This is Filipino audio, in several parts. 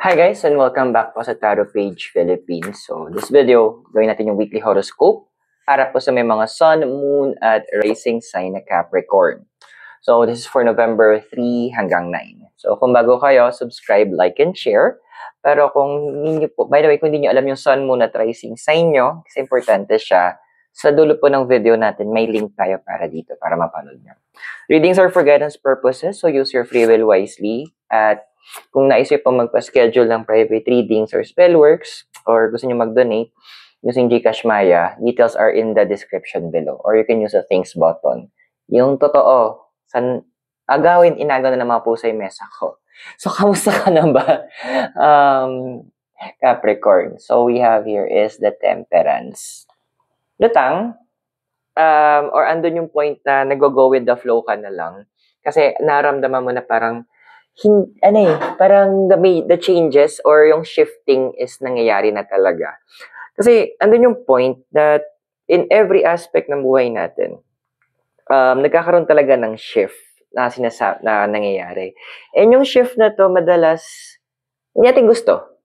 Hi guys, and welcome back po sa Tarot Page Philippines. So, this video, gawin natin yung weekly horoscope para po sa may mga Sun, Moon, at Rising sign na Capricorn. So, this is for November 3 hanggang 9. So, kung bago kayo, subscribe, like, and share. Pero kung hindi po, by the way, kung hindi nyo alam yung Sun, Moon, at Rising sign nyo, kasi importante siya, sa dulo po ng video natin, may link tayo para dito, para mapanood nyo. Readings are for guidance purposes, so use your free will wisely. At kung naisip po magpa-schedule ng private readings or spellworks, or gusto nyo mag-donate using Gcash Maya, details are in the description below. Or you can use the thanks button. Yung totoo, agawin, inagaw na ng mga pusay mesa ko. So, kamusta ka na ba? Capricorn. So, we have here is the Temperance. Lutang, or andun yung point na nag-go with the flow ka na lang. Kasi naramdaman mo na parang parang the changes or yung shifting is nangyayari na talaga. Kasi andun yung point that in every aspect ng buhay natin, nagkakaroon talaga ng shift na nangyayari. And yung shift na to, madalas, hindi natin gusto.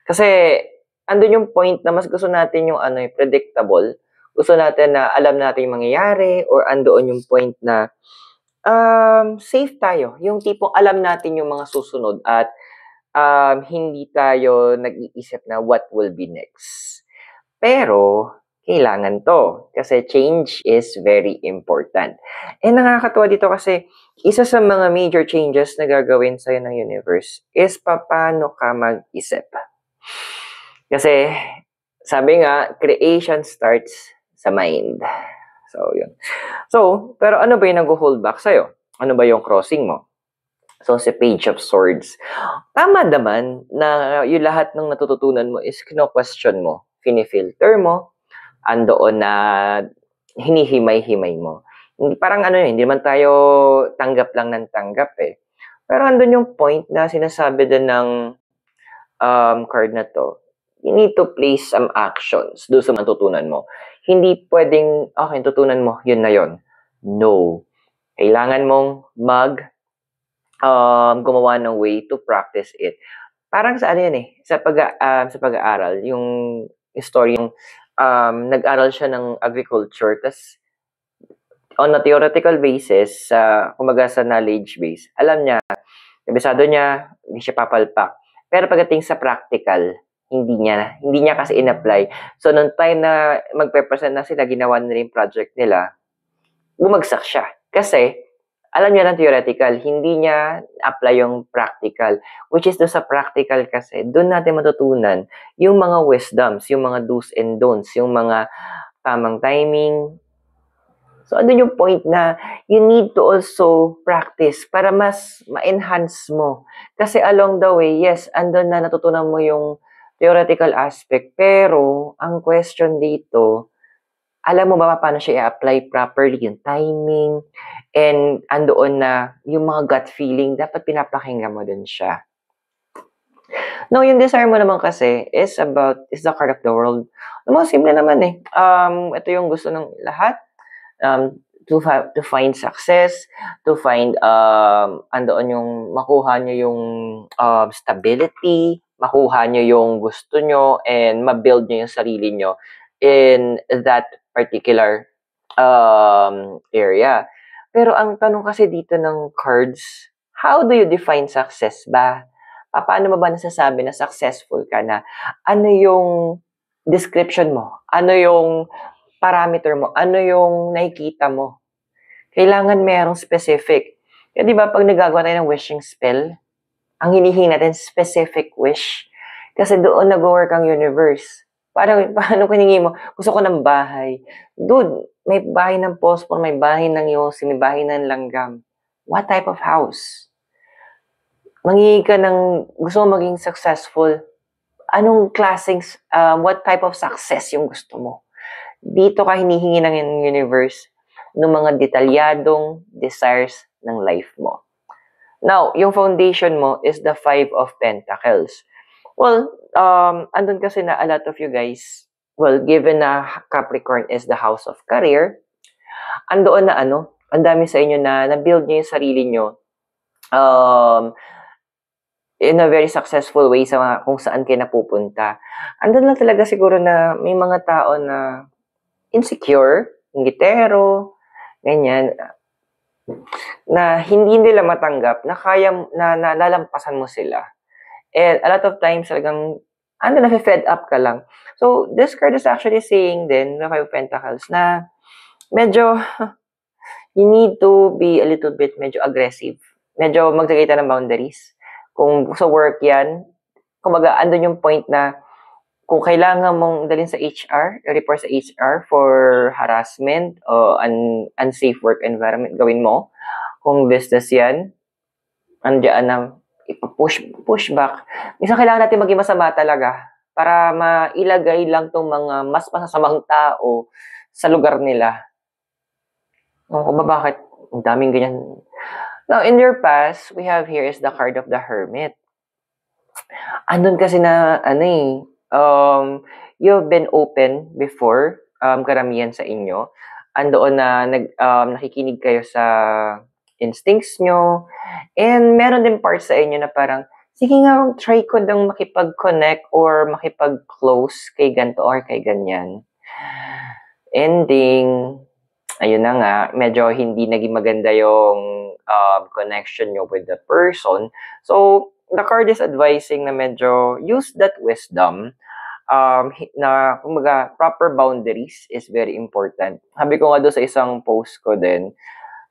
Kasi andun yung point na mas gusto natin yung predictable. Gusto natin na alam natin yung mangyayari, or andoon yung point na safe tayo. Yung tipong alam natin yung mga susunod at hindi tayo nag-iisip na what will be next. Pero, kailangan to. Kasi change is very important. And nakakatuwa dito kasi isa sa mga major changes na gagawin sa'yo ng universe is paano ka mag-isip. Kasi, sabi nga, creation starts sa mind. So, yun. So, pero ano ba yung nag-hold back sa'yo? Ano ba yung crossing mo? So, si Page of Swords. Tama naman na yung lahat ng natututunan mo is kino-question mo, finifilter mo, andoon na hinihimay-himay mo. Parang hindi naman tayo tanggap lang ng tanggap eh. Pero andun yung point na sinasabi din ng card na to, you need to place some actions doon sa matutunan mo. Hindi pwedeng, okay, tutunan mo, yun na yun. No. Kailangan mong gumawa ng way to practice it. Parang sa sa pag-aaral, yung story, yung nag-aral siya ng agriculture, tas on a theoretical basis, kumbaga sa knowledge base, alam niya, kabisado niya, hindi siya papalpak. Pero pagdating sa practical, hindi niya kasi in-apply. So, nung time na magpe-present na sila, ginawa nila yung project nila, bumagsak siya. Kasi, alam niya ng theoretical, hindi niya apply yung practical. Which is, doon sa practical kasi, doon natin matutunan yung mga wisdoms, yung mga do's and don'ts, yung mga tamang timing. So, andun yung point na you need to also practice para mas ma-enhance mo. Kasi along the way, yes, andun na natutunan mo yung theoretical aspect. Pero, ang question dito, alam mo ba paano siya i-apply properly, yung timing, and andoon na yung mga gut feeling, dapat pinapakinggan mo din siya. No, yung desire mo naman kasi is the card of the world. Ano, simple naman eh. Ito yung gusto ng lahat. To find success, to find andoon yung makuha nyo yung stability, makuha nyo yung gusto nyo, and ma-build nyo yung sarili nyo in that particular area. Pero ang tanong kasi dito ng cards, how do you define success ba? Paano mo ba nasasabi na successful ka na? Ano yung description mo? Ano yung parameter mo? Ano yung nakikita mo? Kailangan merong specific. Kaya di ba pag nagagawa tayo ng wishing spell, ang hinihingi natin specific wish. Kasi doon nag-work ang universe. Paano kung hiningi mo? Gusto ko ng bahay. Dude, may bahay ng pospon, may bahay ng yosi, may bahay ng langgam. What type of house? Mangingi ka ng, gusto mo maging successful. Anong klaseng, what type of success yung gusto mo? Dito ka hinihingi ng universe ng mga detalyadong desires ng life mo. Now, yung foundation mo is the 5 of Pentacles. Well, andun kasi na a lot of you guys, well, given na Capricorn is the house of career, andoon na ang dami sa inyo na na-build nyo yung sarili nyo in a very successful way sa mga kung saan kayo napupunta. Andun lang talaga siguro na may mga tao na insecure, ngitero, ganyan, na hindi nila matanggap na kaya na nalalampasan mo sila. And a lot of times talagang nafe-fed up ka lang. So, this card is actually saying din, the Five of Pentacles, na medyo you need to be a little bit medyo aggressive. Medyo maglagay tayo ng boundaries. Kung sa work yan, kumbaga, andun yung point na kung kailangan mong dalhin sa HR, report sa HR for harassment o unsafe work environment, gawin mo. Kung business yan, andiyan na push back. Minsan kailangan natin maging masama talaga para mailagay lang tong mga mas masasamang tao sa lugar nila. Kung bakit ang daming ganyan. Now, in your past, we have here is the card of the Hermit. Andun kasi na, you've been open before, karamihan sa inyo. Andoon na nakikinig kayo sa instincts nyo. And meron din parts sa inyo na parang, sige nga, try ko nang makipag-connect or makipag-close kay ganito or kay ganyan. Ending, ayun na nga, medyo hindi naging maganda yung connection nyo with the person. So, the card is advising na medyo use that wisdom na kumbaga proper boundaries is very important. Sabi ko nga doon sa isang post ko din,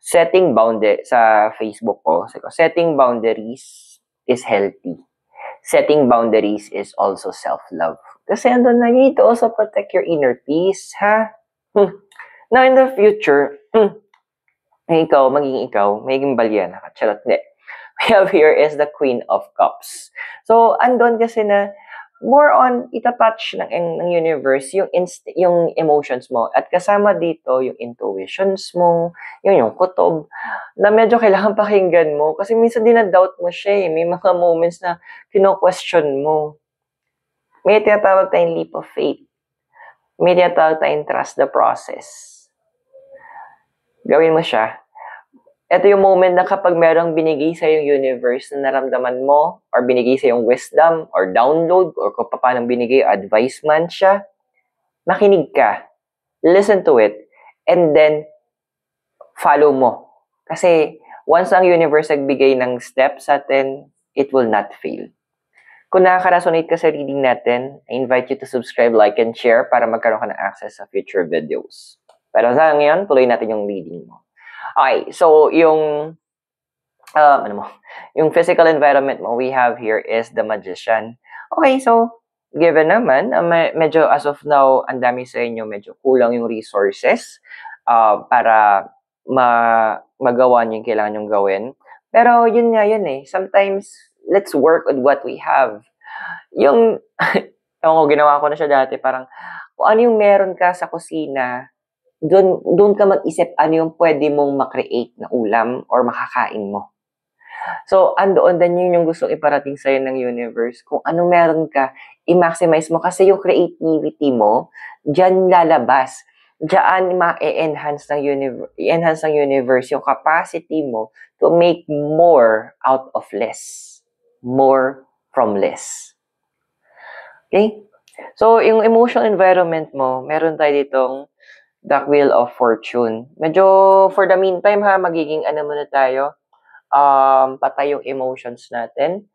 setting boundary sa Facebook ko, setting boundaries is healthy. Setting boundaries is also self-love. Kasi andun na, you need to also protect your inner peace, ha? Now, in the future, magiging balyana ka. Charot, hindi. We have here is the Queen of Cups. So, andun kasi na more on itatouch ng universe yung emotions mo. At kasama dito yung intuitions mo, yung kutob, na medyo kailangan pakinggan mo. Kasi minsan dinadoubt mo siya eh. May mga moments na kino-question mo. May tinatawag tayong leap of faith. May tinatawag tayong trust the process. Gawin mo siya. Ito yung moment na kapag merong binigay sa yung universe na naramdaman mo or binigay sa yung wisdom or download or kung paano binigay advice man siya, makinig ka, listen to it, and then follow mo. Kasi once ang universe nagbigay ng steps sa atin, it will not fail. Kung nakaka-resonate ka sa reading natin, I invite you to subscribe, like, and share para magkaroon ka ng access sa future videos. Pero sa ngayon, tuloy natin yung reading mo. Okay, so yung physical environment mo we have here is the Magician. Okay, so given naman, medyo as of now, ang dami sa inyo medyo kulang yung resources para magawa niyo yung kailangan yung gawin. Pero yun nga yun eh. Sometimes, let's work with what we have. Yung, ginawa ko na siya dati, parang kung ano yung meron ka sa kusina, doon ka mag-isip ano yung pwede mong makreate na ulam or makakain mo. So, andoon din yun yung gustong iparating sa'yo ng universe. Kung anong meron ka, i-maximize mo kasi yung creativity mo, dyan lalabas. Diyan ma-enhance ng universe yung capacity mo to make more out of less. More from less. Okay? So, yung emotional environment mo, meron tayo ditong the Wheel of Fortune. Medyo, for the meantime magiging muna tayo, patay yung emotions natin.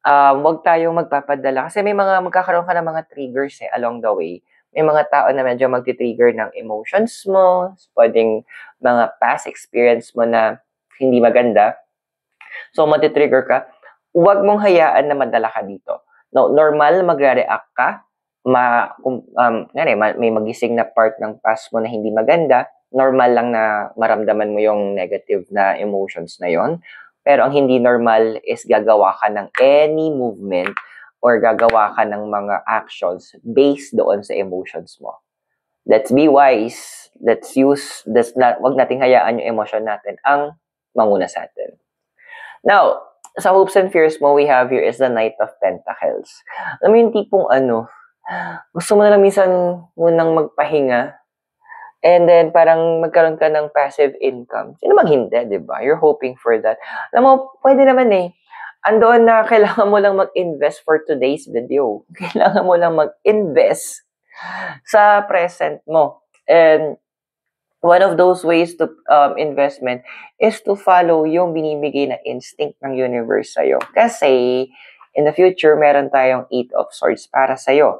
Huwag tayong magpapadala. Kasi may magkakaroon ka ng mga triggers along the way. May mga tao na medyo magti-trigger ng emotions mo. Pwedeng mga past experience mo na hindi maganda. So, matitrigger ka. Huwag mong hayaan na madala ka dito. No, normal magre-react ka. May magising na part ng past mo na hindi maganda, normal lang na maramdaman mo yung negative na emotions na yon. Pero ang hindi normal is gagawa ka ng any movement or gagawa ka ng mga actions based doon sa emotions mo. Let's be wise. Wag nating hayaan yung emotion natin ang manguna sa atin. Now, sa hopes and fears mo, we have here is the Knight of Pentacles. Alam mo yung tipong gusto mo na lang minsan munang magpahinga and then parang magkaroon ka ng passive income. Sino mang hindi, di ba? You're hoping for that. Alam mo, pwede naman Andoon na kailangan mo lang mag-invest for today's video. Kailangan mo lang mag-invest sa present mo. And one of those ways to investment is to follow yung binibigay na instinct ng universe sa'yo. Kasi in the future, meron tayong 8 of Swords para sa'yo.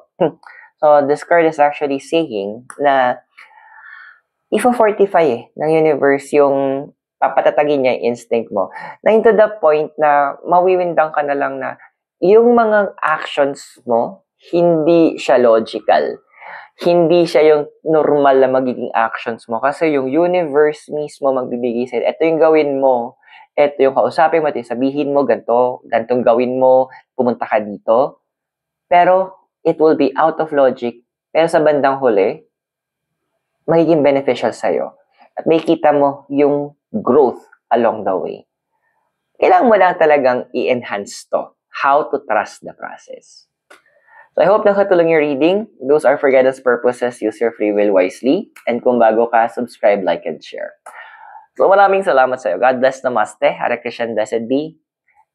So this card is actually saying na i-fortify ng universe yung papatatagin niya yung instinct mo. Na to the point na mawiwindang ka na lang na yung mga actions mo, hindi siya logical. Hindi siya yung normal na magiging actions mo. Kasi yung universe mismo magbibigay sa'yo, ito yung gawin mo, ito yung kausapin mo, ito yung sabihin mo, gantong gawin mo, pumunta ka dito. Pero, it will be out of logic. Pero sa bandang huli, magiging beneficial sa'yo. At may kita mo yung growth along the way. Kailangan mo lang talagang i-enhance to. How to trust the process. So I hope nakatulong yung reading. Those are for guidance purposes. Use your free will wisely. And kung bago ka, subscribe, like, and share. So maraming salamat sa'yo. God bless, namaste. Hare Krishna, blessed be.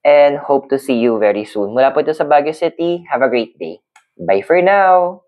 And hope to see you very soon. Mula po ito sa Baguio City. Have a great day. Bye for now.